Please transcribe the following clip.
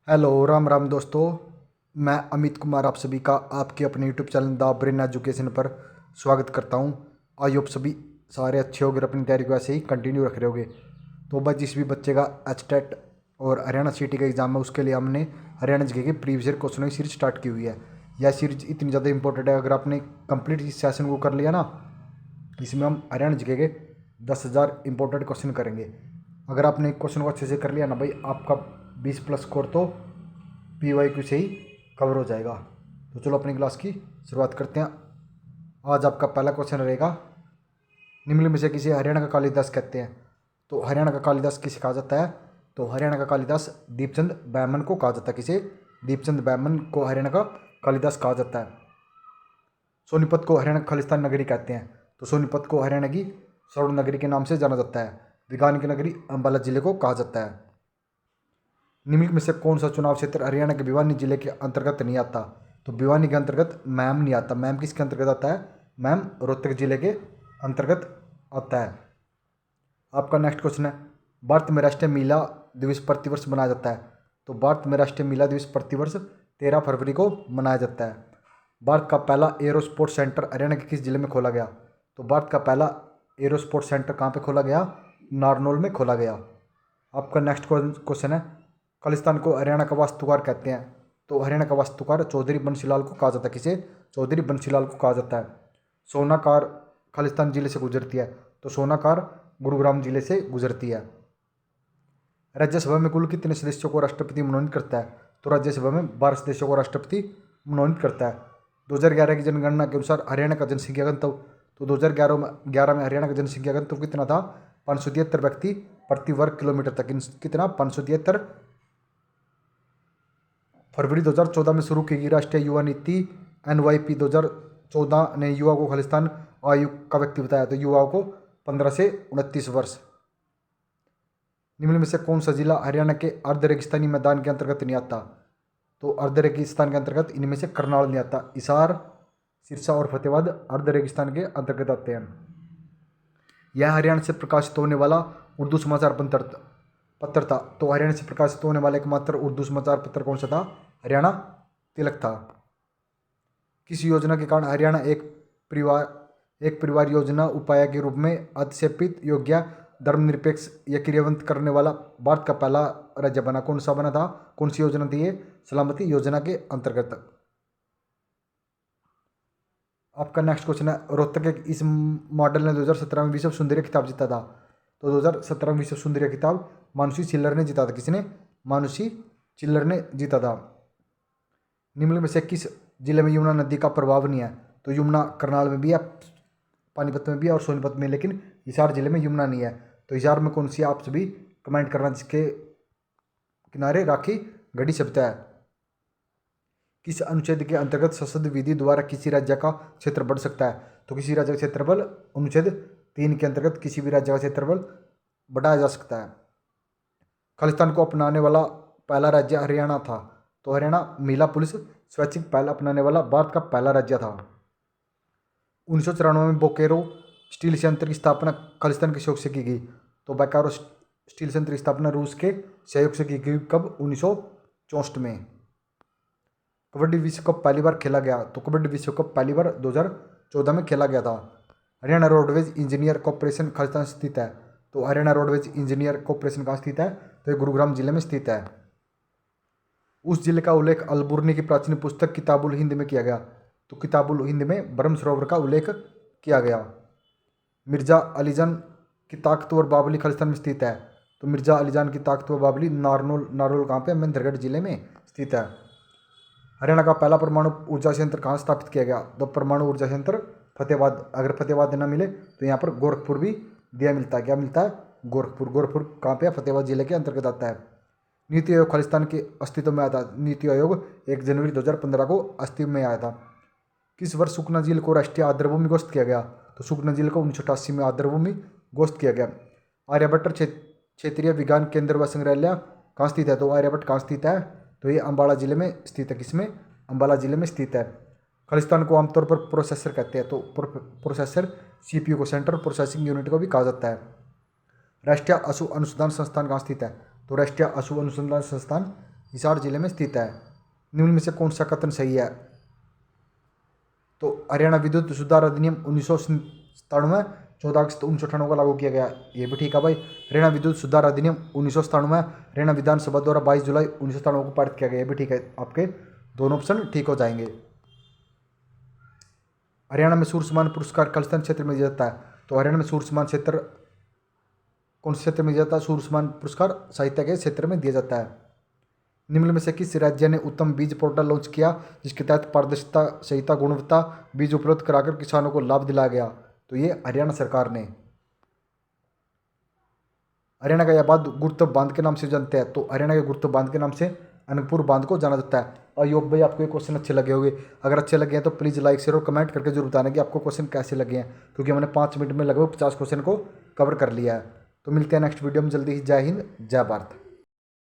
Hello Ram Ram दोस्तों। मैं अमित कुमार आप सभी का आपके अपने YouTube channel the brain education पर स्वागत करता हूं। आई होप सभी सारे अच्छे होगे, अपनी तैयारी को ऐसे ही कंटिन्यू रख रहे होगे। तो बस जिस भी बच्चे का एचटेट और हरियाणा सिटी का एग्जाम है उसके लिए हमने हरियाणा जीके के प्रीवियस ईयर क्वेश्चन की सीरीज स्टार्ट की हुई है। यह सीरीज इतनी ज़्यादा इंपॉर्टेंट है, अगर आपने कंप्लीट इस सेशन को कर लिया ना, इसमें हम हरियाणा जीके के 10,000 इंपॉर्टेंट क्वेश्चन करेंगे। अगर आपने क्वेश्चन को अच्छे से कर लिया ना भाई, आपका 20+ स्कोर तो PYQ से ही कवर हो जाएगा। तो चलो अपनी क्लास की शुरुआत करते हैं। आज आपका पहला क्वेश्चन रहेगा, निम्नलिखित में से किसे हरियाणा का कालिदास कहते हैं। तो हरियाणा का कालिदास किसे कहा जाता है? तो हरियाणा का कालिदास दीपचंद बैमन को कहा जाता है। किसे? दीपचंद बैमन को हरियाणा का कालिदास कहा जाता है। सोनीपत को हरियाणा का खालिस्तान नगरी कहते हैं। तो सोनीपत को हरियाणा की स्वर्ण नगरी के नाम से जाना जाता है। विज्ञान की नगरी अंबाला जिले को कहा जाता है। निम्नलिखित में से कौन सा चुनाव क्षेत्र हरियाणा के भिवानी जिले के अंतर्गत नहीं आता? तो भिवानी के अंतर्गत मैम नहीं आता। मैम किसके अंतर्गत आता है? मैम रोहतक जिले के अंतर्गत आता है। आपका नेक्स्ट क्वेश्चन है, भारत में राष्ट्रीय महिला दिवस प्रतिवर्ष मनाया जाता है। तो भारत में राष्ट्रीय महिला दिवस प्रतिवर्ष 13 फरवरी को मनाया जाता है। भारत का पहला एरो स्पोर्ट्स सेंटर हरियाणा के किस जिले में खोला गया? तो भारत का पहला एरो स्पोर्ट्स सेंटर कहाँ पे खोला गया? नारनौल में खोला गया। आपका नेक्स्ट क्वेश्चन है, खालिस्तान को हरियाणा का वास्तुकार कहते हैं। तो हरियाणा का वास्तुकार चौधरी बंशीलाल को कहा जाता है। किसे? चौधरी बंशीलाल को कहा जाता है। सोनाकार खालिस्तान जिले से गुजरती है। तो सोनाकार गुरुग्राम जिले से गुजरती है। राज्यसभा में कुल कितने सदस्यों को राष्ट्रपति मनोनीत करता है? तो राज्यसभा में 12 सदस्यों को राष्ट्रपति मनोनीत करता है। 2011 की जनगणना के अनुसार हरियाणा का जनसंख्या घनत्व, तो 2011 में हरियाणा का जनसंख्या घनत्व कितना था? 573 व्यक्ति प्रति वर्ग किलोमीटर तक। कितना? 573। फरवरी 2014 में शुरू की गई राष्ट्रीय युवा नीति NYP 2014 ने युवा को खालिस्तान आयु का व्यक्ति बताया। तो युवाओं को 15 से 29 वर्ष। निम्न में से कौन सा जिला हरियाणा के अर्ध रेगिस्तानी मैदान के अंतर्गत नहीं आता? तो अर्ध रेगिस्तान के अंतर्गत इनमें से करनाल नहीं आता। हिसार, सिरसा और फतेहाबाद अर्ध रेगिस्तान के अंतर्गत आते हैं। यह हरियाणा से प्रकाशित होने वाला उर्दू समाचार पत्र था। तो हरियाणा से प्रकाशित होने वाला एकमात्र उर्दू समाचार पत्र कौन सा था? हरियाणा तिलक था। किस योजना के कारण हरियाणा एक परिवार योजना उपाय के रूप में अध्यपित योग्य धर्मनिरपेक्ष या क्रियान्वित करने वाला भारत का पहला राज्य बना? कौन सा बना था? कौन सी योजना थी ये? सलामती योजना के अंतर्गत। आपका नेक्स्ट क्वेश्चन है, रोहतक के इस मॉडल ने 2017 में विश्व सुंदरी खिताब जीता था। तो 2017 में विश्व सुंदरी खिताब मानुषी चिल्लर ने जीता था। किसने? मानुषी चिल्लर ने जीता था। निम्न में से किस जिले में यमुना नदी का प्रभाव नहीं है? तो यमुना करनाल में भी है, पानीपत में भी है और सोनीपत में, लेकिन हिसार जिले में यमुना नहीं है। तो हिसार में कौन सी? आप सभी कमेंट करना जिसके किनारे राखी गढ़ी शब्द है। किस अनुच्छेद के अंतर्गत संसद विधि द्वारा किसी राज्य का क्षेत्र बढ़ सकता है? तो किसी राज्य का क्षेत्रफल अनुच्छेद 3 के अंतर्गत किसी भी राज्य का क्षेत्रफल बढ़ाया जा सकता है। खालिस्तान को अपनाने वाला पहला राज्य हरियाणा था। तो हरियाणा महिला पुलिस स्वैच्छिक पहल अपनाने वाला भारत का पहला राज्य था। 1994 में बोकारो स्टील संयंत्र की स्थापना खालिस्तान के सहयोग से की गई। तो बोकारो स्टील संयंत्र की स्थापना रूस के सहयोग से की गई। कब? 1964 में। कबड्डी विश्व कप पहली बार खेला गया। तो कबड्डी विश्व कप पहली बार 2014 में खेला गया था। Haryana roadways engineer corporation Khalistan स्थित है। तो हरियाणा रोडवेज इंजीनियर कॉर्पोरेशन कहाँ स्थित है? तो ये गुरुग्राम जिले में स्थित है। उस जिले का उल्लेख अलबुर्नी की प्राचीन पुस्तक किताबुल हिंद में किया गया। तो किताबुल हिंद में ब्रह्म सरोवर का उल्लेख किया गया। मिर्जा अलीजान की ताकतवर बावली खालिस्तान में स्थित है। तो मिर्जा अलीजान की ताकतवर बावली नारनौल कहाँ पे? महेंद्रगढ़ जिले में स्थित है। हरियाणा का पहला परमाणु ऊर्जा संयंत्र कहाँ स्थापित किया गया? तो परमाणु ऊर्जा संयंत्र फतेहाबाद। अगर फतेहाबाद न मिले तो यहाँ पर गोरखपुर भी दिया मिलता है। क्या मिलता है? गोरखपुर। गोरखपुर कहाँ पे है? फतेहाबाद जिले के अंतर्गत आता है। नीति आयोग खालिस्तान के अस्तित्व में आया था। नीति आयोग 1 जनवरी 2015 को अस्तित्व में आया था। किस वर्ष सुखना झील को राष्ट्रीय आर्द्रभूमि घोषित किया गया? तो सुखना झील को 1988 में आर्द्रभूमि घोषित किया गया। आर्यभट्ट क्षेत्रीय विज्ञान केंद्र व संग्रहालय कहाँ स्थित है? तो आर्यभट्ट कहाँ स्थित है? तो ये अम्बाला जिले में स्थित है। किसमें? अम्बाला जिले में स्थित है। खालिस्तान को आमतौर पर प्रोसेसर कहते हैं। तो प्रोसेसर CPU को सेंट्रल प्रोसेसिंग यूनिट को भी कहा जाता है। राष्ट्रीय अशु अनुसंधान संस्थान कहाँ स्थित है? तो राष्ट्रीय अशु अनुसंधान संस्थान हिसार जिले में स्थित है। निम्न में से कौन सा कथन सही है? तो हरियाणा विद्युत सुधार अधिनियम 1997 14 अगस्त 1998 को लागू किया गया, ये भी ठीक है भाई। हरियाणा विद्युत सुधार अधिनियम 1997 हरियाणा विधानसभा द्वारा 22 जुलाई 1997 को पारित किया गया, ये भी ठीक है। आपके दोनों ऑप्शन ठीक हो जाएंगे। हरियाणा में सूर्य सम्मान पुरस्कार कलस्थल क्षेत्र में दिया जाता है। तो हरियाणा में सूर्य सम्मान क्षेत्र कौन से क्षेत्र में दिया जाता है? सूर्य सम्मान पुरस्कार साहित्य के क्षेत्र में दिया जाता है। निम्न में से किस राज्य ने उत्तम बीज पोर्टल लॉन्च किया जिसके तहत पारदर्शिता, सहिता, गुणवत्ता बीज उपलब्ध कराकर किसानों को लाभ दिलाया गया? तो ये हरियाणा सरकार ने। हरियाणा का यह बांध गुरुत्व बांध के नाम से जानते हैं। तो हरियाणा के गुरुत्व बांध के नाम से अनूपपुर बांध को जाना जाता है। और योग भाई आपको ये क्वेश्चन अच्छे लगे होंगे, अगर अच्छे लगे हैं तो प्लीज़ लाइक शेयर और कमेंट करके जरूर बताना कि आपको क्वेश्चन कैसे लगे हैं, क्योंकि मैंने 5 मिनट में लगभग 50 क्वेश्चन को कवर कर लिया है। तो मिलते हैं नेक्स्ट वीडियो में जल्दी ही। जय हिंद, जय भारत।